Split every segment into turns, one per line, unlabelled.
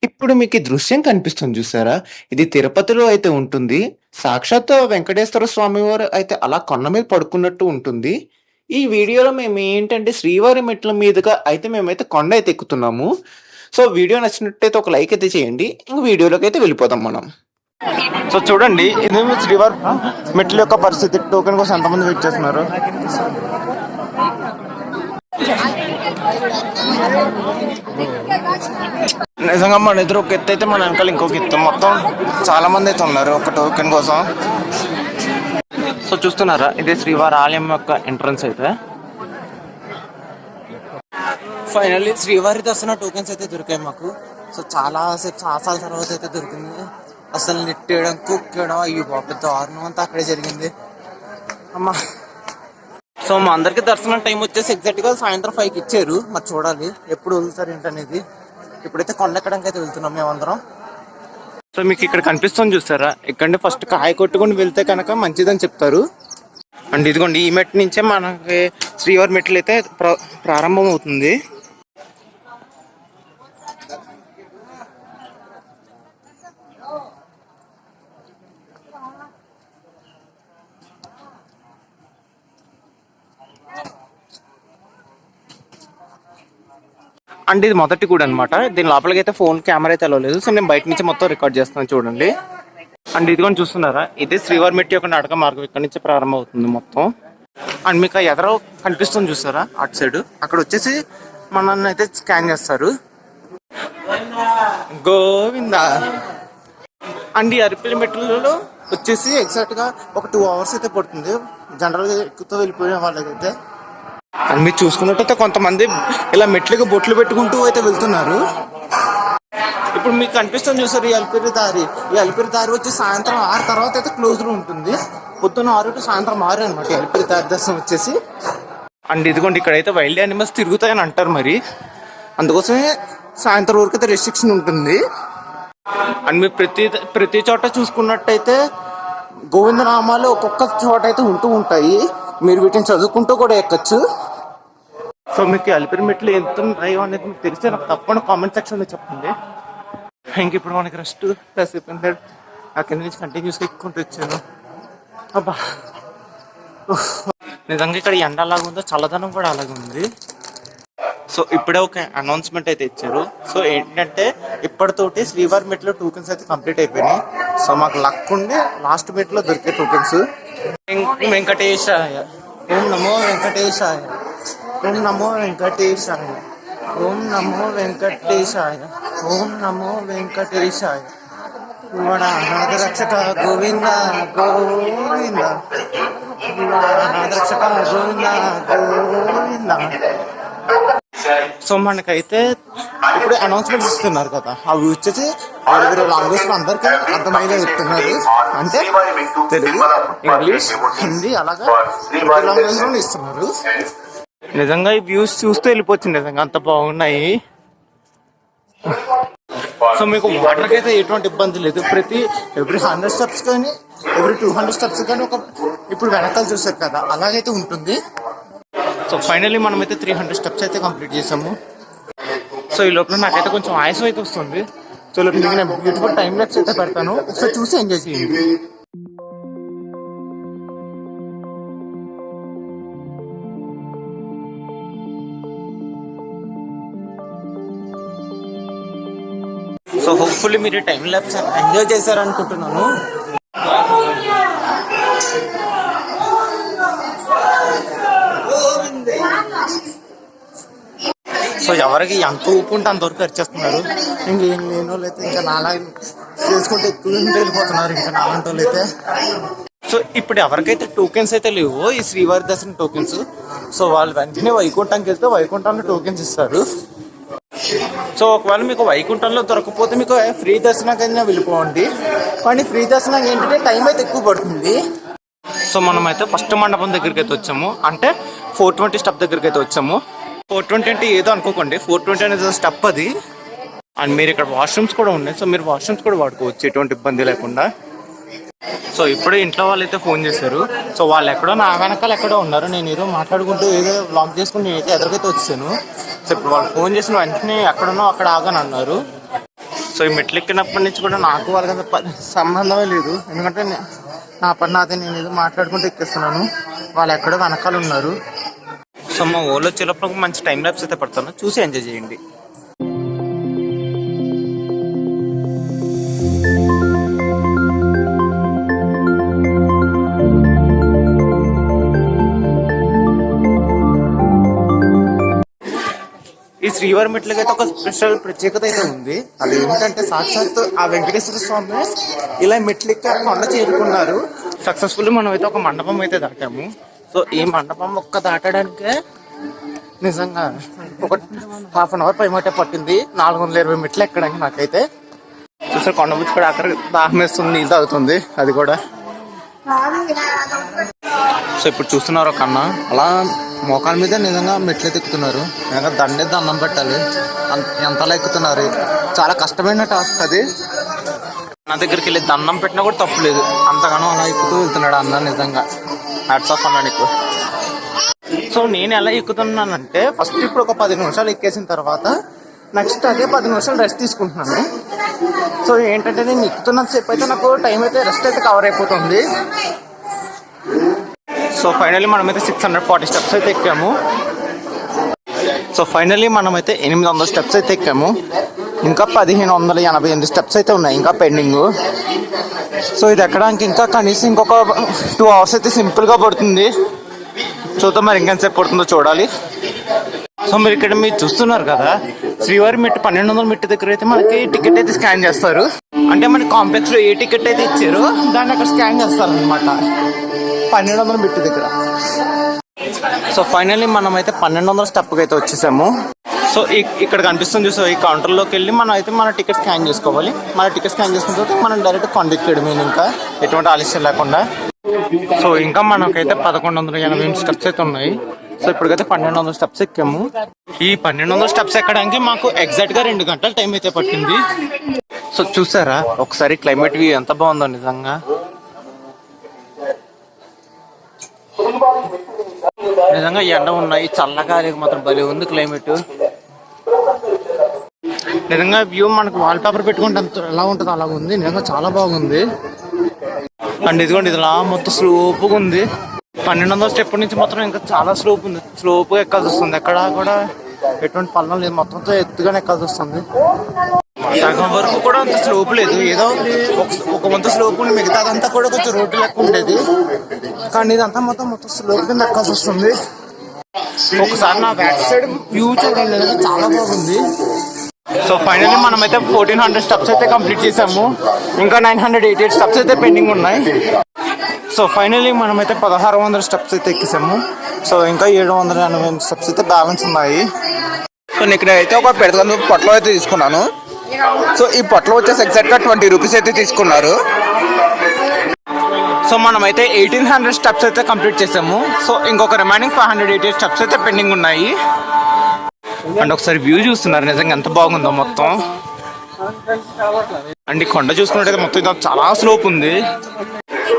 ఇప్పుడు మీకీ దృశ్యం కనిపిస్తుంది జూసారా? ఇది తిరుపతిలో అయితే ఉంటుంది. సాక్షాత్తు వెంకటేశ్వర స్వామి వారు అయితే అలా కొండ మీద పడుకున్నట్టు ఉంటుంది. ఈ వీడియోలో మేమేంటంటే శ్రీవారి మెట్ల మీదుగా అయితే మేమైతే కొండైతే ఎక్కుతున్నాము. సో, వీడియో నచ్చినట్టయితే ఒక లైక్ అయితే చేయండి. ఇంక వీడియోలోకైతే వెళ్ళిపోదాం మనం. సో, చూడండి ఇది శ్రీవారి మెట్ల యొక్క పరిస్థితి. టోకెన్ కోసం ఎంతమంది వెయిట్ చేస్తున్నారు? నిజంగా మన ఎదురు ఒక ఎత్తు అయితే మన వెనకాల ఇంకొక ఎత్తు. మొత్తం చాలా మంది అయితే ఉన్నారు ఒక టోకెన్ కోసం. సో చూస్తున్నారా, ఇదే శ్రీవారి ఆలయం యొక్క ఎంట్రన్స్ అయితే. ఫైనల్లీ శ్రీవారి దర్శన టోకెన్స్ అయితే దొరికాయి మాకు. సో చాలా సార్ల తర్వాత అయితే దొరికింది. అసలు నెట్టేయడం కుక్కడం ఈ పెద్ద దారుణం అంతా అక్కడే జరిగింది అమ్మా. సో మా అందరికి దర్శనం టైం వచ్చేసి ఎగ్జాక్ట్ గా సాయంత్రం 5కి ఇచ్చారు. మరి చూడాలి ఎప్పుడు వదులుతారు ఏంటనేది. ఇప్పుడైతే కొండ ఎక్కడానికి అయితే వెళ్తున్నాం మేమందరం. సో మీకు ఇక్కడ కనిపిస్తుంది చూస్తారా, ఇక్కడ ఫస్ట్ కాయ కొట్టుకుని వెళ్తే కనుక మంచిదని చెప్తారు. అండ్ ఇదిగోండి ఈ మెట్టు నుంచే మనకి శ్రీవారి మెట్లు అయితే ప్రారంభం అవుతుంది. అండ్ ఇది మొదటి గుడి అనమాట. దీని లోపలికి అయితే ఫోన్ కెమెరా అయితే వెళ్ళలేదు. సో నేను బయట నుంచి మొత్తం రికార్డ్ చేస్తున్నాను చూడండి. అండ్ ఇది కూడా చూస్తున్నారా, ఇదే శ్రీవారి మెట్టి యొక్క నడక మార్గం ఇక్కడ నుంచి ప్రారంభం అవుతుంది మొత్తం. అండ్ మీకు ఎదరో కనిపిస్తుంది చూస్తారా అటు సైడ్, అక్కడ వచ్చేసి మనల్ని అయితే స్కాన్ చేస్తారు. గోవిందా. అండ్ ఈ అరిపిల్లి మెట్లలో వచ్చేసి ఎగ్జాక్ట్ గా ఒక 2 hours అయితే పడుతుంది జనరల్ గా ఎక్కుతూ వెళ్ళిపోయే వాళ్ళకైతే. అండ్ మీరు చూసుకున్నట్టయితే కొంతమంది ఇలా మెట్లకి బొట్లు పెట్టుకుంటూ అయితే వెళ్తున్నారు. ఇప్పుడు మీకు కనిపిస్తుంది చూసారు ఈ అలిపిరి దారి. ఈ అలిపిరి దారి వచ్చి సాయంత్రం 6 తర్వాత అయితే క్లోజ్ లో ఉంటుంది. పొద్దున్న 6 టు సాయంత్రం 6 అనమాట అలిపిరి దారి దర్శనం వచ్చేసి. అండ్ ఇదిగోండి ఇక్కడైతే వైల్డ్ యానిమల్స్ తిరుగుతాయని అంటారు మరి, అందుకోసమే సాయంత్రం వరకు అయితే రెస్ట్రిక్షన్ ఉంటుంది. అండ్ మీరు ప్రతి చోట చూసుకున్నట్టయితే గోవిందనామాలు ఒక్కొక్క చోట అయితే ఉంటూ ఉంటాయి. మీరు వీటిని చదువుకుంటూ కూడా ఎక్కచ్చు. సో మీకు అలిపిరి మెట్లు ఎంత ఉన్నాయో అనేది మీకు తెలిస్తే నాకు తప్పకుండా కామెంట్ సెక్షన్లో చెప్పండి. ఇంక ఇప్పుడు మనకి రెస్ట్ ప్లస్ అయిపోయింది. అక్కడి నుంచి కంటిన్యూస్గా ఎక్కుంటూ వచ్చాను. అబ్బా నిజంగా ఇక్కడ ఎండ అలాగ ఉందో చల్లదనం కూడా అలాగే ఉంది. సో ఇప్పుడే ఒక అనౌన్స్మెంట్ అయితే ఇచ్చారు. సో ఏంటంటే ఇప్పటితోటి శ్రీవారి మెట్లో టోకెన్స్ అయితే కంప్లీట్ అయిపోయినాయి. సో మాకు లక్ ఉండి లాస్ట్ మెట్లో దొరికే టోకెన్స్. వెంకటేశాయ ఓం నమో వెంకటేశాయ, ఓం నమో వెంకటేశాయ, ఓం నమో వెంకటేశాయ, ఓం నమో వెంకటేశాయ. అనాథ రక్షక గోవింద గోవింద, అనాథ రక్షక గోవింద గోవింద. సో మనకైతే ఇప్పుడు అనౌన్స్మెంట్స్ ఇస్తున్నారు కదా, అవి వచ్చేసి వేరే లాంగ్వేజ్ లో అందరికీ అర్థమయ్యేలా చెప్తున్నారు. అంటే తెలుగు, ఇంగ్లీష్, హిందీ అలాగా లాంగ్వేజ్ లో ఇస్తున్నారు. నిజంగా ఈ వ్యూస్ చూస్తూ వెళ్ళిపోతుంది. నిజంగా అంత బాగున్నాయి. సో మీకు వాటర్కి అయితే ఎటువంటి ఇబ్బంది లేదు. ఎవ్రీ 100 steps కానీ ఎవ్రీ 200 steps కానీ ఇప్పుడు వెనకాల చూసారు కదా అలాగైతే ఉంటుంది. సో ఫైనల్లీ మనమైతే 300 steps అయితే కంప్లీట్ చేసాము. సో ఈ లోపల నాకైతే కొంచెం ఆయాసం అయితే వస్తుంది. సో మీకు నేను బ్యూటిఫుల్ టైం ల్యాప్స్ అయితే పెడతాను, ఒకసారి చూసి ఎంజాయ్ చేయండి. సో హోప్ఫుల్లీ మీరు టైం ల్యాప్స్ ఎంజాయ్ చేశారనుకుంటున్నాను. సో ఎవరికి ఎంత ఊపు ఉంటే అంతవరకు వచ్చేస్తున్నారు. ఇంకేం లేని వాళ్ళు అయితే ఇంకా నాలా చేసుకుంటే ఎక్కువ వెళ్ళిపోతున్నారు ఇంకా నాలాంటి వాళ్ళు అయితే. సో ఇప్పుడు ఎవరికైతే టోకెన్స్ అయితే లేవో ఈ శ్రీవారి దర్శనం టోకెన్స్, సో వాళ్ళు వెంటనే వైకుంఠానికి వెళ్తే వైకుంఠంలో టోకెన్స్ ఇస్తారు. సో ఒకవేళ మీకు వైకుంఠంలో దొరకకపోతే మీకు ఫ్రీ దర్శనాకైనా వెళ్ళిపోండి. కానీ ఫ్రీ దర్శనం ఏంటంటే టైం అయితే ఎక్కువ పడుతుంది. సో మనమైతే ఫస్ట్ మండపం దగ్గరికి అయితే వచ్చాము, అంటే 420 స్టెప్ దగ్గరికి అయితే వచ్చాము. 420 అంటే ఏదో అనుకోకండి, 420 అనేది స్టెప్ అది. అండ్ మీరు ఇక్కడ వాష్రూమ్స్ కూడా ఉన్నాయి. సో మీరు వాష్రూమ్స్ కూడా వాడుకోవచ్చు ఎటువంటి ఇబ్బంది లేకుండా. సో ఇప్పుడే ఇంట్లో వాళ్ళు అయితే ఫోన్ చేశారు. సో వాళ్ళు ఎక్కడో నా వెనకాల ఎక్కడో ఉన్నారు. నేను ఏదో మాట్లాడుకుంటూ ఏదో బ్లాక్ చేసుకుని నేనైతే ఎదురుకైతే వచ్చాను. సో ఇప్పుడు వాళ్ళు ఫోన్ చేసిన వెంటనే ఎక్కడున్నో అక్కడ ఆగని అన్నారు. సో ఈ మెట్లు ఎక్కినప్పటి నుంచి కూడా నాకు వాళ్ళకి సంబంధమే లేదు. ఎందుకంటే నా పని నాదే, నేను ఏదో మాట్లాడుకుంటూ ఎక్కిస్తున్నాను, వాళ్ళు ఎక్కడో వెనకాల ఉన్నారు. సో మా ఊళ్ళో వచ్చేటప్పుడు మంచి టైం ల్యాప్స్ అయితే పడతాను, చూసి ఎంజాయ్ చేయండి. ఈ శ్రీవారి మెట్లకి అయితే ఒక స్పెషల్ ప్రత్యేకత అయితే ఉంది. అది ఏమిటంటే సాక్షాత్ ఆ వెంకటేశ్వర స్వామి ఇలా మెట్లెక్కి కొండ చేరుకున్నారు. సక్సెస్ఫుల్ మనం అయితే ఒక మండపం అయితే దాటాము. సో ఈ మండపం ఒక్క దాటడానికే నిజంగా ఒక ½ గంట పైమటే పట్టింది. 420 మెట్లు ఎక్కడానికి నాకైతే. చూసారు కొండముచ్చి కూడా అక్కడ దాహం వేస్తుంది, నీళ్ళు తాగుతుంది అది కూడా. సో ఇప్పుడు చూస్తున్నారు ఒక అన్న అలా మోకాల మీద నిజంగా మెట్లు ఎక్కుతున్నారు. నిజంగా దండేది అన్నం పెట్టాలి, ఎంతలా ఎక్కుతున్నారు. చాలా కష్టమైన టాస్క్ అది. నా దగ్గరికి వెళ్ళి దండం పెట్టినా కూడా తప్పు లేదు, అంతగానో అలా ఎక్కుతూ వెళ్తున్నాడు అన్న. నిజంగా హ్యాట్స్ ఆఫ్ అన్నా నీకు. సో నేను ఎలా ఎక్కుతున్నానంటే ఫస్ట్ ఇప్పుడు ఒక 10 నిమిషాలు ఎక్కేసిన తర్వాత నెక్స్ట్ అదే 10 నిమిషాలు రెస్ట్ తీసుకుంటున్నాను. సో ఏంటంటే నేను ఎక్కుతున్నంత సేపు అయితే నాకు టైం అయితే రెస్ట్ అయితే కవర్ అయిపోతుంది. సో ఫైనల్లీ మనమైతే 640 స్టెప్స్ అయితే ఎక్కాము. సో ఫైనల్లీ మనమైతే 800 స్టెప్స్ అయితే ఎక్కాము. ఇంకా 1588 స్టెప్స్ అయితే ఉన్నాయి ఇంకా పెండింగ్. సో ఇది ఎక్కడానికి ఇంకా కనీసం ఇంకొక 2 అవర్స్ అయితే సింపుల్గా పడుతుంది. చూద్దాం మరి ఇంకెంతసేపు పడుతుందో చూడాలి. సో మీరు ఇక్కడ మీరు చూస్తున్నారు కదా, శ్రీవారి మెట్టు 1200 మెట్టు దగ్గర అయితే మనకి టికెట్ అయితే స్కాన్ చేస్తారు. అంటే మన కాంప్లెక్స్ లో ఏ టికెట్ అయితే ఇచ్చారో దాన్ని అక్కడ స్కాన్ చేస్తారు అనమాట 1200 మెట్టు దగ్గర. సో ఫైనల్లీ మనం అయితే 1200 స్టెప్కి అయితే వచ్చేసాము. సో ఇక్కడ కనిపిస్తుంది. సో ఈ కౌంటర్లోకి వెళ్ళి మనం అయితే మన టికెట్ స్కాన్ చేసుకోవాలి. మన టికెట్ స్కాన్ చేసుకున్న తర్వాత మనం డైరెక్ట్ కొండెక్కాడు మేము ఇంకా ఎటువంటి ఆలస్యం లేకుండా. సో ఇంకా మనకైతే 1180 స్టెప్స్ అయితే ఉన్నాయి. సో ఇప్పటికైతే 1200 స్టెప్స్ ఎక్కాము. ఈ 1200 స్టెప్స్ ఎక్కడానికి మాకు ఎగ్జాక్ట్ గా 2 గంటల టైం అయితే పట్టింది. సో చూసారా ఒకసారి క్లైమేట్ వ్యూ ఎంత బాగుందో నిజంగా. నిజంగా ఎండ ఉన్నాయి, చల్లగా మాత్రం భలే ఉంది క్లైమేట్. నిజంగా వ్యూ మనకు వాల్ పేపర్ పెట్టుకుంటే ఎలా ఉంటుందో అలాగ ఉంది. నిజంగా చాలా బాగుంది. అండ్ ఇదిగోండి ఇది మొత్తం స్లోప్గా ఉంది. 1200 స్టెప్ నుంచి మాత్రం ఇంకా చాలా స్లోప్ ఉంది. స్లోప్గా ఎక్కాల్సి వస్తుంది, ఎక్కడ కూడా ఎటువంటి పల్లం లేదు, మొత్తంతో ఎత్తుగానే ఎక్కాల్సి వస్తుంది. సగం వరకు కూడా అంత స్లోప్ లేదు, ఏదో ఒక వంతు స్లోప్ ఉంది, మిగతా అదంతా కూడా కొంచెం రోడ్డు లెక్క ఉండేది. కానీ ఇదంతా మొత్తం స్లోప్ కింద ఎక్కాల్సి వస్తుంది. ఒకసారి నా బ్యాక్ సైడ్ వ్యూ చూడండి, చాలా బాగుంది. సో ఫైనల్లీ మనమైతే 1400 స్టెప్స్ అయితే కంప్లీట్ చేసాము. ఇంకా 988 స్టెప్స్ అయితే పెండింగ్ ఉన్నాయి. సో ఫైనల్లీ మనమైతే 1600 స్టెప్స్ అయితే ఎక్కేసాము. సో ఇంకా 780 స్టెప్స్ అయితే బ్యాలెన్స్ ఉన్నాయి. సో ఇక్కడ అయితే ఒక పెద్ద పొట్టలో అయితే తీసుకున్నాను. సో ఈ పొట్టలో వచ్చేసి ఎగ్జాక్ట్గా 20 రూపీస్ అయితే తీసుకున్నారు. సో మనమైతే 1800 స్టెప్స్ అయితే కంప్లీట్ చేసాము. సో ఇంకొక రిమైనింగ్ 588 స్టెప్స్ అయితే పెండింగ్ ఉన్నాయి. అండ్ ఒకసారి వ్యూ చూస్తున్నారు నిజంగా ఎంత బాగుందో మొత్తం. అండ్ ఈ కొండ చూసుకున్నట్టయితే మొత్తం ఇది చాలా స్లోప్ ఉంది.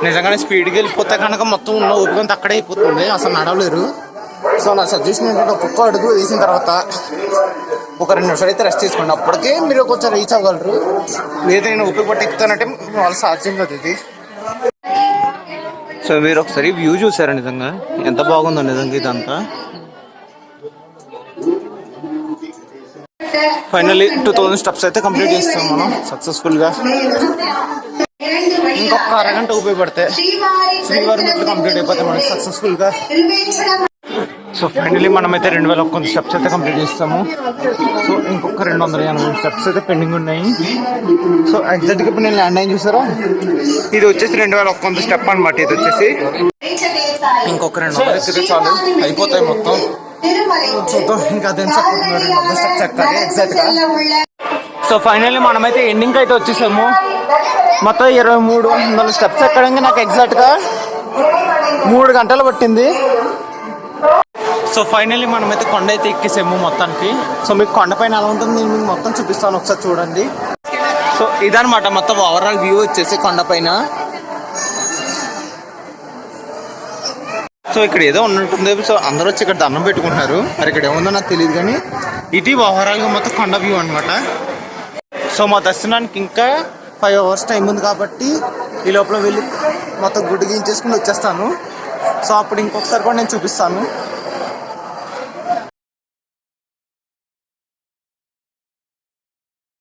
నిజంగానే స్పీడ్కి వెళ్ళిపోతే కనుక మొత్తం ఉన్న ఓపికంతా అక్కడే అయిపోతుంది, అసలు నడవలేరు. సో నా సజెషన్ ఏంటంటే ఒక్కొక్క అడుగు వేసిన తర్వాత ఒక 2 నిమిషాలు అయితే రెస్ట్ తీసుకోండి, అప్పటికే మీరు కొంచెం రీచ్ అవ్వగలరు. లేదా నేను ఓపిక పట్టి ఎక్కుతానంటే వాళ్ళ సాధ్యం కాదు ఇది. సో మీరు ఒకసారి వ్యూ చూసారా నిజంగా ఎంత బాగుందో నిజంగా ఇదంతా. ఫైనల్లీ 2000 స్టెప్స్ అయితే కంప్లీట్ చేస్తాం మనం సక్సెస్ఫుల్గా. ఇంకొక అరగంట ఉపయోగపడితే శ్రీవారి మెట్లు కంప్లీట్ అయిపోతాయి మనకి సక్సెస్ఫుల్గా. సో ఫైనల్లీ మనమైతే 2100 స్టెప్స్ అయితే కంప్లీట్ చేస్తాము. సో ఇంకొక 280 స్టెప్స్ అయితే పెండింగ్ ఉన్నాయి. సో ఎగ్జాక్ట్గా ఇప్పుడు నేను ల్యాండ్ అయిన చూసారా, ఇది వచ్చేసి 2100 స్టెప్ అనమాట. ఇది వచ్చేసి ఇంకొక 200 ఎక్కితే చాలు అయిపోతాయి మొత్తం. చూద్దాం ఇంకా అదేం చెప్పుకుంటున్నారు, 200 స్టెప్స్ ఎక్కాలి ఎగ్జాక్ట్గా. సో ఫైనల్లీ మనమైతే ఎండింగ్ అయితే వచ్చేసాము. మొత్తం 2300 స్టెప్స్ ఎక్కడానికి నాకు ఎగ్జాక్ట్గా 3 గంటలు పట్టింది. సో ఫైనల్లీ మనమైతే కొండ అయితే ఎక్కేసాము మొత్తానికి. సో మీకు కొండపైన ఎలా ఉంటుంది నేను మీకు మొత్తం చూపిస్తాను, ఒకసారి చూడండి. సో ఇదనమాట మొత్తం ఓవరాల్ వ్యూ వచ్చేసి కొండపైన. సో ఇక్కడ ఏదో ఉన్నట్టుంది. సో అందరూ వచ్చి ఇక్కడ దండం పెట్టుకుంటున్నారు, మరి ఇక్కడ ఏముందో నాకు తెలియదు. కానీ ఇది ఓవరాల్గా మొత్తం కొండ వ్యూ అనమాట. సో మా దర్శనానికి ఇంకా 5 hours టైం ఉంది కాబట్టి ఈ లోపల వెళ్ళి మొత్తం గుడి గీయించేసుకుని వచ్చేస్తాను. సో అప్పుడు ఇంకొకసారి కూడా నేను చూపిస్తాను.